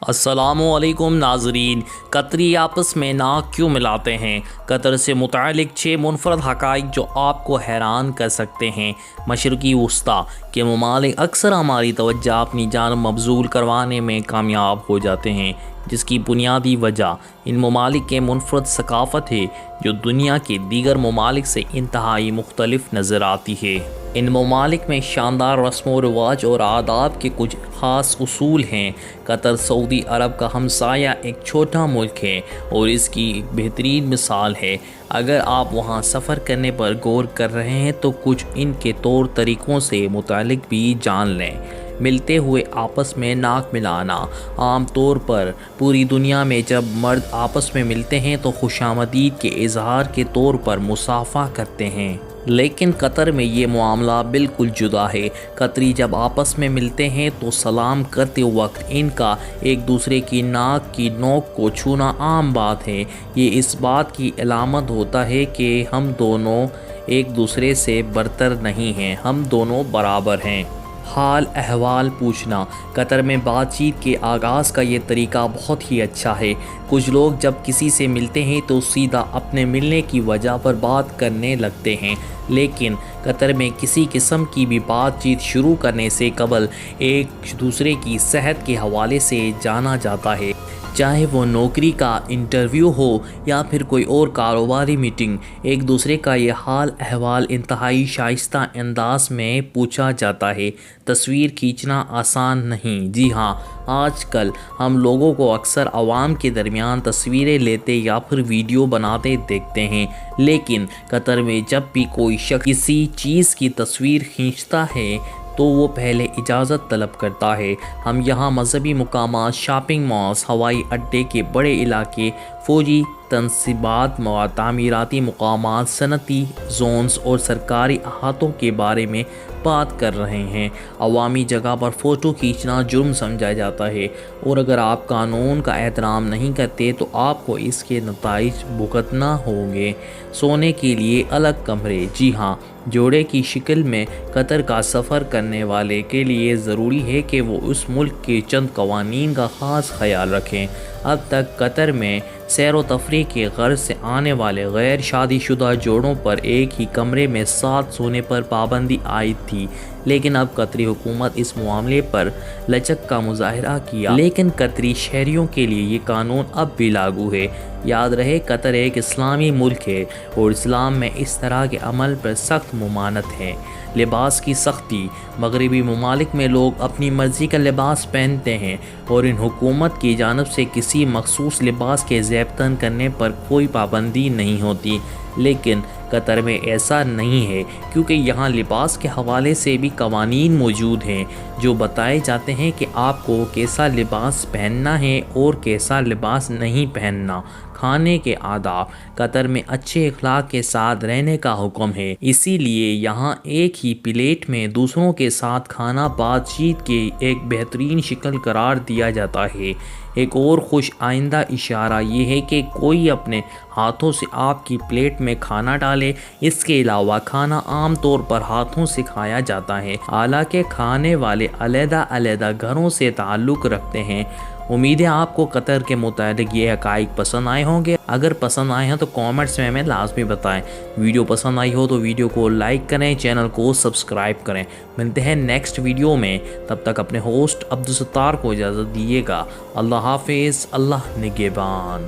السلام علیکم ناظرین، قطری آپس میں ناک کیوں ملاتے ہیں؟ قطر سے متعلق 6 منفرد حقائق جو آپ کو حیران کر سکتے ہیں۔ مشرقی وسطیٰ کے ممالک اکثر ہماری توجہ اپنی جانب مبذول کروانے میں کامیاب ہو جاتے ہیں، جس کی بنیادی وجہ ان ممالک کے منفرد ثقافت ہے جو دنیا کے دیگر ممالک سے انتہائی مختلف نظر آتی ہے۔ ان ممالک میں شاندار رسم و رواج اور آداب کے کچھ خاص اصول ہیں۔ قطر سعودی عرب کا ہمسایہ ایک چھوٹا ملک ہے اور اس کی ایک بہترین مثال ہے۔ اگر آپ وہاں سفر کرنے پر غور کر رہے ہیں تو کچھ ان کے طور طریقوں سے متعلق بھی جان لیں۔ ملتے ہوئے آپس میں ناک ملانا۔ عام طور پر پوری دنیا میں جب مرد آپس میں ملتے ہیں تو خوشامدید کے اظہار کے طور پر مصافحہ کرتے ہیں، لیکن قطر میں یہ معاملہ بالکل جدا ہے۔ قطری جب آپس میں ملتے ہیں تو سلام کرتے وقت ان کا ایک دوسرے کی ناک کی نوک کو چھونا عام بات ہے۔ یہ اس بات کی علامت ہوتا ہے کہ ہم دونوں ایک دوسرے سے برتر نہیں ہیں، ہم دونوں برابر ہیں۔ حال احوال پوچھنا۔ قطر میں بات چیت کے آغاز کا یہ طریقہ بہت ہی اچھا ہے۔ کچھ لوگ جب کسی سے ملتے ہیں تو سیدھا اپنے ملنے کی وجہ پر بات کرنے لگتے ہیں، لیکن قطر میں کسی قسم کی بھی بات چیت شروع کرنے سے قبل ایک دوسرے کی صحت کے حوالے سے جانا جاتا ہے، چاہے وہ نوکری کا انٹرویو ہو یا پھر کوئی اور کاروباری میٹنگ۔ ایک دوسرے کا یہ حال احوال انتہائی شائستہ انداز میں پوچھا جاتا ہے۔ تصویر کھینچنا آسان نہیں۔ جی ہاں، آج کل ہم لوگوں کو اکثر عوام کے درمیان تصویریں لیتے یا پھر ویڈیو بناتے دیکھتے ہیں، لیکن قطر میں جب بھی کوئی شخص کسی چیز کی تصویر کھینچتا ہے تو وہ پہلے اجازت طلب کرتا ہے۔ ہم یہاں مذہبی مقامات، شاپنگ مالز، ہوائی اڈے کے بڑے علاقے، فوجی تنصیبات، تعمیراتی مقامات، صنعتی زونز اور سرکاری احاطوں کے بارے میں بات کر رہے ہیں۔ عوامی جگہ پر فوٹو کھینچنا جرم سمجھا جاتا ہے، اور اگر آپ قانون کا احترام نہیں کرتے تو آپ کو اس کے نتائج بھگتنا ہوں گے۔ سونے کے لیے الگ کمرے۔ جی ہاں، جوڑے کی شکل میں قطر کا سفر کرنے والے کے لیے ضروری ہے کہ وہ اس ملک کے چند قوانین کا خاص خیال رکھیں۔ اب تک قطر میں سیر و تفریح کے غرض سے آنے والے غیر شادی شدہ جوڑوں پر ایک ہی کمرے میں ساتھ سونے پر پابندی عائد تھی، لیکن اب قطری حکومت اس معاملے پر لچک کا مظاہرہ کیا، لیکن قطری شہریوں کے لیے یہ قانون اب بھی لاگو ہے۔ یاد رہے، قطر ایک اسلامی ملک ہے اور اسلام میں اس طرح کے عمل پر سخت ممانعت ہے۔ لباس کی سختی۔ مغربی ممالک میں لوگ اپنی مرضی کا لباس پہنتے ہیں اور ان حکومت کی جانب سے کسی مخصوص لباس کے زیب تن کرنے پر کوئی پابندی نہیں ہوتی، لیکن قطر میں ایسا نہیں ہے، کیونکہ یہاں لباس کے حوالے سے بھی قوانین موجود ہیں جو بتائے جاتے ہیں کہ آپ کو کیسا لباس پہننا ہے اور کیسا لباس نہیں پہننا۔ کھانے کے آداب۔ قطر میں اچھے اخلاق کے ساتھ رہنے کا حکم ہے، اسی لیے یہاں ایک ہی پلیٹ میں دوسروں کے ساتھ کھانا بات چیت کی ایک بہترین شکل قرار دیا جاتا ہے۔ ایک اور خوش آئندہ اشارہ یہ ہے کہ کوئی اپنے ہاتھوں سے آپ کی پلیٹ میں کھانا ڈالے۔ اس کے علاوہ کھانا عام طور پر ہاتھوں سے کھایا جاتا ہے، حالانکہ کھانے والے علیحدہ علیحدہ گھروں سے تعلق رکھتے ہیں۔ امید ہے آپ کو قطر کے متعلق یہ حقائق پسند آئے ہوں گے۔ اگر پسند آئے ہیں تو کامنٹس میں ہمیں لازمی بتائیں۔ ویڈیو پسند آئی ہو تو ویڈیو کو لائک کریں، چینل کو سبسکرائب کریں۔ ملتے ہیں نیکسٹ ویڈیو میں، تب تک اپنے ہوسٹ عبدالستار کو اجازت دیجیے گا۔ اللہ حافظ، اللہ نگہبان۔